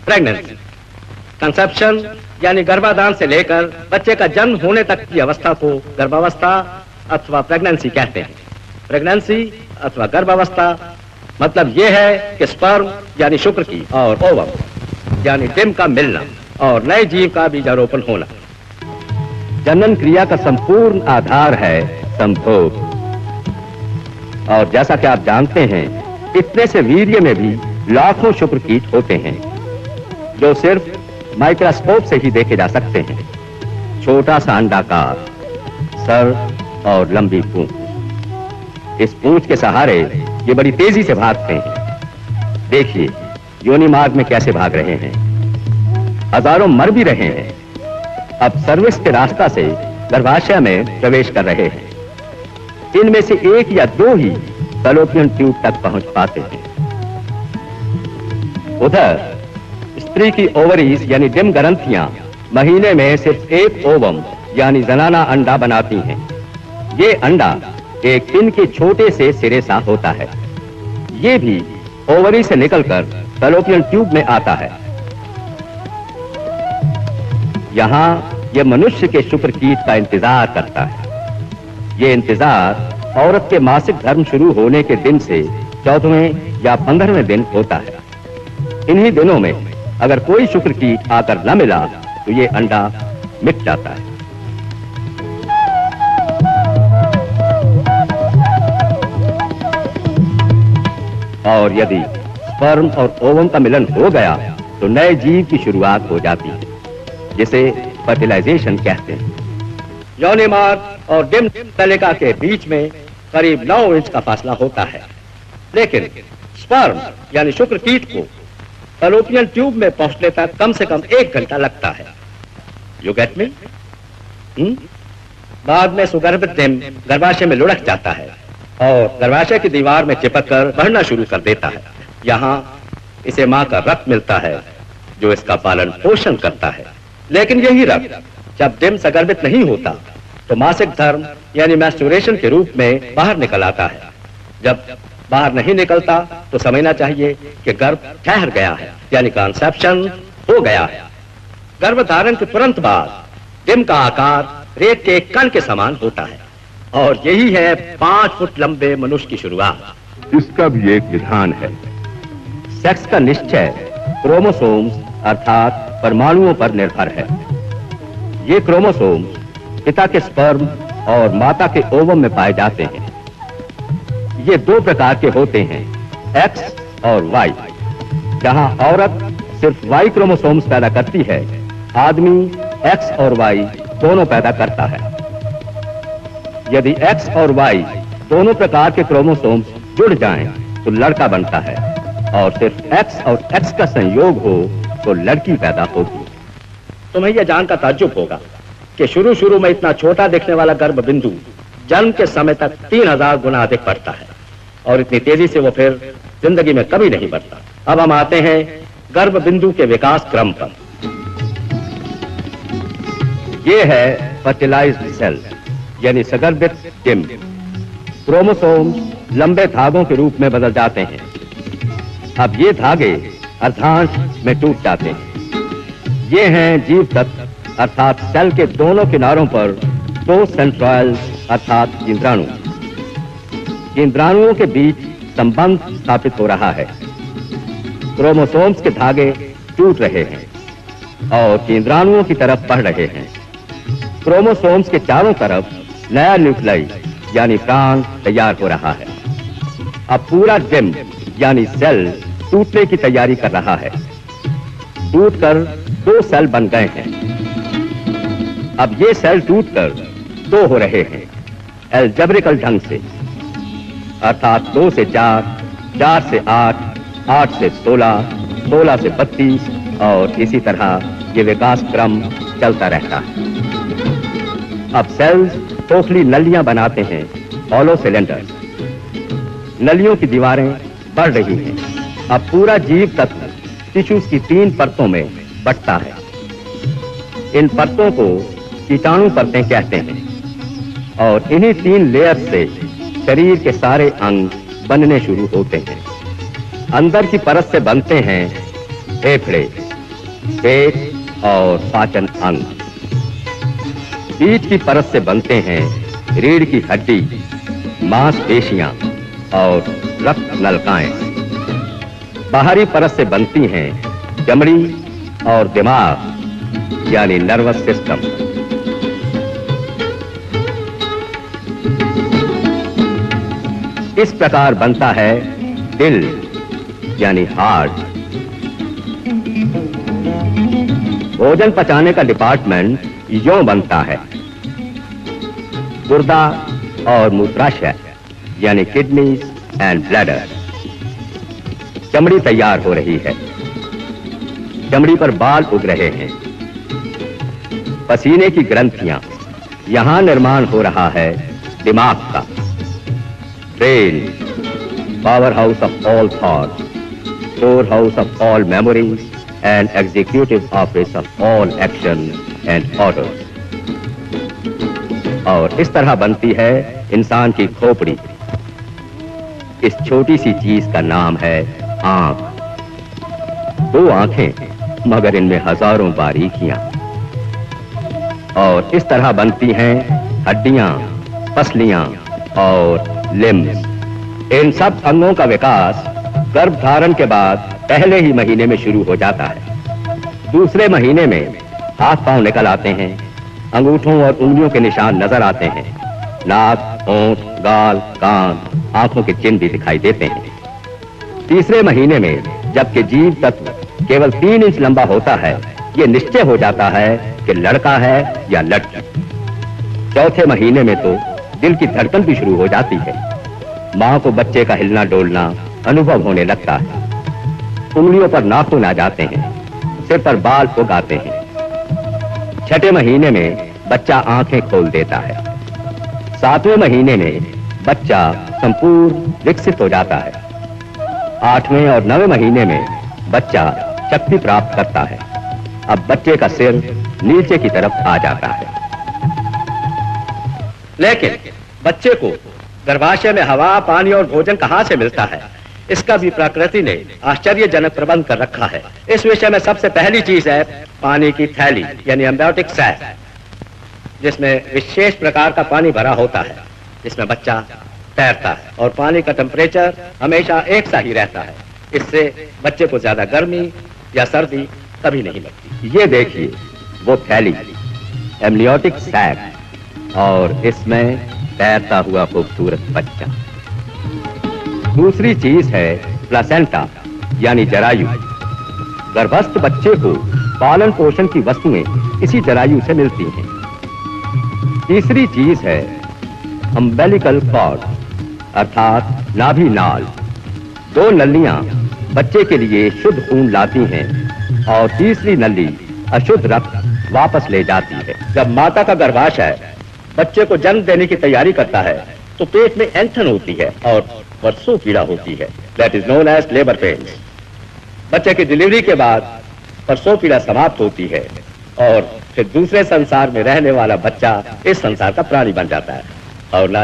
Pregnancy, conception यानी गर्भाधान से लेकर बच्चे का जन्म होने तक की अवस्था को गर्भावस्था अथवा प्रेगनेंसी कहते हैं। प्रेगनेंसी अथवा गर्भावस्था मतलब यह है कि स्पर्म यानी शुक्र की और ओवम यानी डिम का मिलना और नए जीव का बीजारोपण होना। जनन क्रिया का संपूर्ण आधार है संभोग। और जैसा कि आप जानते हैं, इतने से वीर्य में भी लाखों शुक्रकीट होते हैं जो सिर्फ माइक्रोस्कोप से ही देखे जा सकते हैं। छोटा सा अंडाकार, सर और लंबी पूंछ। इस पूंछ के सहारे ये बड़ी तेजी से भागते हैं। देखिए योनि मार्ग में कैसे भाग रहे हैं। हजारों मर भी रहे हैं। अब सर्विस के रास्ता से गर्भाशय में प्रवेश कर रहे हैं। इनमें से एक या दो ही फैलोपियन ट्यूब तक पहुंच पाते हैं। उधर स्त्री की ओवरीज यानी डिम ग्रंथियां महीने में सिर्फ एक ओवम यानी जनाना अंडा बनाती हैं। ये अंडा एक पिन के छोटे से सिरे सा होता है। ये भी ओवरी से निकलकर फैलोपियन ट्यूब में आता है। यहां यह मनुष्य के शुक्रकीट का इंतजार करता है। ये इंतजार औरत के मासिक धर्म शुरू होने के दिन से 14वें या 15वें दिन होता है। इन्हीं दिनों में अगर कोई शुक्रकीट आकर न मिला तो ये अंडा मिट जाता है। और यदि स्पर्म और ओवम का मिलन हो गया तो नए जीव की शुरुआत हो जाती है, जिसे फर्टिलाइजेशन कहते हैं। योनि मार्ग और डिम तलिका के बीच में करीब 9 इंच का फासला होता है, लेकिन स्पर्म यानी शुक्रकीट को फैलोपियन ट्यूब में पहुंचने तक कम से कम 1 घंटा लगता है। You get me? बाद में सुगर्भित डिम गर्भाशय में लुढ़क जाता है और गर्भाशय की दीवार में चिपककर बढ़ना शुरू कर देता है। यहाँ इसे मां का रक्त मिलता है जो इसका पालन पोषण करता है। लेकिन यही रक्त जब डिम संगर्भित नहीं होता तो मासिक धर्म यानी मैस्टुरेशन के रूप में बाहर निकल आता है। जब बाहर नहीं निकलता तो समझना चाहिए कि गर्भ ठहर गया है, यानी कंसेप्शन हो गया है। गर्भधारण के तुरंत बाद डिम का आकार रेत के कण के समान होता है और यही है 5 फुट लंबे मनुष्य की शुरुआत। इसका भी एक विधान है। सेक्स का निश्चय क्रोमोसोम्स अर्थात परमाणुओं पर निर्भर है। ये क्रोमोसोम्स पिता के स्पर्म और माता के ओवम में पाए जाते हैं। ये 2 प्रकार के होते हैं, एक्स और वाई। जहां औरत सिर्फ वाई क्रोमोसोम्स पैदा करती है, आदमी एक्स और वाई दोनों पैदा करता है। यदि एक्स और वाई दोनों प्रकार के क्रोमोसोम्स जुड़ जाएं तो लड़का बनता है और सिर्फ एक्स और एक्स का संयोग हो तो लड़की पैदा होगी। तुम्हें यह जानकर ताज्जुब होगा कि शुरू में इतना छोटा दिखने वाला गर्भ बिंदु जन्म के समय तक 3000 गुना अधिक बढ़ता है और इतनी तेजी से वो फिर जिंदगी में कभी नहीं बढ़ता। अब हम आते हैं गर्भ बिंदु के विकास क्रम पर। यह है फर्टिलाइज्ड सेल यानी सगर्भित डिम। क्रोमोसोम्स लंबे धागों के रूप में बदल जाते हैं। अब ये धागे अर्धांश में टूट जाते हैं। ये हैं जीव तत्व अर्थात सेल के दोनों किनारों पर 2 सेंट्रॉयल अर्थात केंद्राणु। केंद्राणुओं के बीच संबंध स्थापित हो रहा है। क्रोमोसोम्स के धागे टूट रहे हैं और केंद्राणुओं की तरफ बढ़ रहे हैं। क्रोमोसोम्स के चारों तरफ नया न्यूक्लियाई यानी प्राण तैयार हो रहा है। अब पूरा डिम यानी सेल टूटने की तैयारी कर रहा है। टूटकर 2 सेल बन गए हैं। अब ये सेल टूटकर 2 हो रहे हैं एल्जेब्रिकल ढंग से, अर्थात 2 से 4, 4 से 8, 8 से 16, 16 से 32 और इसी तरह ये विकास क्रम चलता रहता है। अब सेल्स खोखली नलियां बनाते हैं, हॉलो सिलेंडर्स। नलियों की दीवारें बढ़ रही हैं। अब पूरा जीव तत्व टिश्यूज की 3 परतों में बंटता है। इन परतों को कीटाणु परतें कहते हैं और इन्हीं 3 लेयर से शरीर के सारे अंग बनने शुरू होते हैं। अंदर की परत से बनते हैं फेफड़े, पेट और पाचन अंग। पीठ की परत से बनते हैं रीढ़ की हड्डी, मांसपेशियां और रक्त नलिकाएं। बाहरी परत से बनती हैं चमड़ी और दिमाग यानी नर्वस सिस्टम। इस प्रकार बनता है दिल यानी हार्ट। भोजन पचाने का डिपार्टमेंट यूं बनता है। गुर्दा और मूत्राशय यानी किडनीज एंड ब्लैडर। चमड़ी तैयार हो रही है, चमड़ी पर बाल उग रहे हैं। पसीने की ग्रंथियां, यहां निर्माण हो रहा है दिमाग का। Brain, power house of all thought, store house of all memories and executive office of all action and orders. और इस तरह बनती है इंसान की खोपड़ी। इस छोटी सी चीज का नाम है आंख। 2 आंखें मगर इनमें हजारों बारीकियां। और इस तरह बनती हैं हड्डियां, पसलियां और लिम्स। इन सब अंगों का विकास गर्भ धारण के बाद पहले ही महीने में शुरू हो जाता है। दूसरे महीने में हाथ पांव निकल आते हैं, अंगूठों और उंगलियों के निशान नजर आते हैं, नाक, होंठ, गाल, कान, आंखों के चिन्ह भी दिखाई देते हैं। तीसरे महीने में जबकि जीव तत्व केवल 3 इंच लंबा होता है, यह निश्चय हो जाता है कि लड़का है या लड़की। चौथे महीने में तो दिल की धड़कन भी शुरू हो जाती है। मां को बच्चे का हिलना डोलना अनुभव होने लगता है। उंगलियों पर नाखून आ जाते हैं, सिर पर बाल उग आते हैं। छठे महीने में बच्चा आंखें खोल देता है। 7वें महीने में बच्चा संपूर्ण विकसित हो जाता है। 8वें और 9वें महीने में बच्चा शक्ति प्राप्त करता है। अब बच्चे का सिर नीचे की तरफ आ जाता है। लेकिन बच्चे को गर्भाशय में हवा, पानी और भोजन कहां से मिलता है, इसका भी प्रकृति ने आश्चर्यजनक प्रबंध कर रखा है। इस विषय में सबसे पहली चीज है पानी की थैली यानी एम्ब्रियोटिक सैक, जिसमें विशेष प्रकार का पानी भरा होता है, जिसमें बच्चा तैरता है और पानी का टेम्परेचर हमेशा एक सा ही रहता है। इससे बच्चे को ज्यादा गर्मी या सर्दी कभी नहीं लगती। ये देखिए वो थैली एम्ब्रियोटिक सैक और इसमें तैरता हुआ खूबसूरत बच्चा। दूसरी चीज है प्लासेंटा यानी जरायु। गर्भस्थ बच्चे को पालन पोषण की वस्तुएं इसी जरायु से मिलती हैं। तीसरी चीज है अम्बिलिकल कॉर्ड अर्थात नाभि नाल। 2 नलियां बच्चे के लिए शुद्ध खून लाती हैं और तीसरी नली अशुद्ध रक्त वापस ले जाती है। जब माता का गर्भाशय बच्चे को जन्म देने की तैयारी करता है तो पेट में ऐंठन होती है और वर्षों पीड़ा होती है। That is known as labour pains. बच्चे की डिलीवरी के बाद प्रसव पीड़ा समाप्त होती है और फिर दूसरे संसार में रहने वाला बच्चा इस संसार का प्राणी बन जाता है। और ना